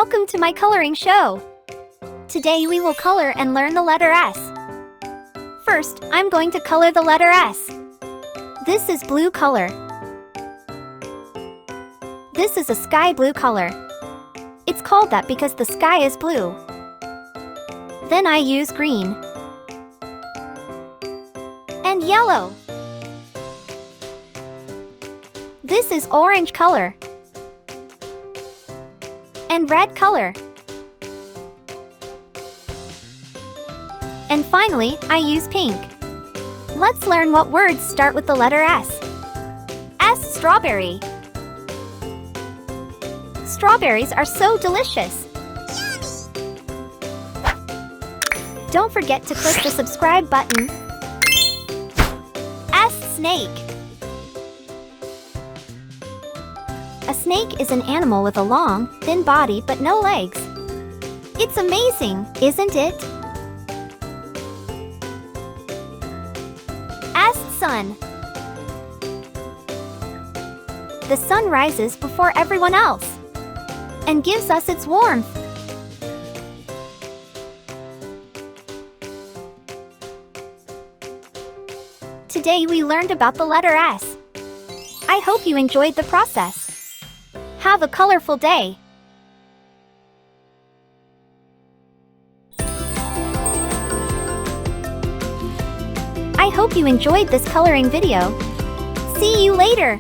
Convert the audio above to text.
Welcome to my coloring show. Today we will color and learn the letter S. First, I'm going to color the letter S. This is blue color. This is a sky blue color. It's called that because the sky is blue. Then I use green and yellow. This is orange color and red color. And finally, I use pink. Let's learn what words start with the letter S. S. Strawberry. Strawberries are so delicious. Don't forget to click the subscribe button. S. Snake. A snake is an animal with a long, thin body but no legs. It's amazing, isn't it? S. Sun. The sun rises before everyone else and gives us its warmth. Today we learned about the letter S. I hope you enjoyed the process. Have a colorful day. I hope you enjoyed this coloring video. See you later.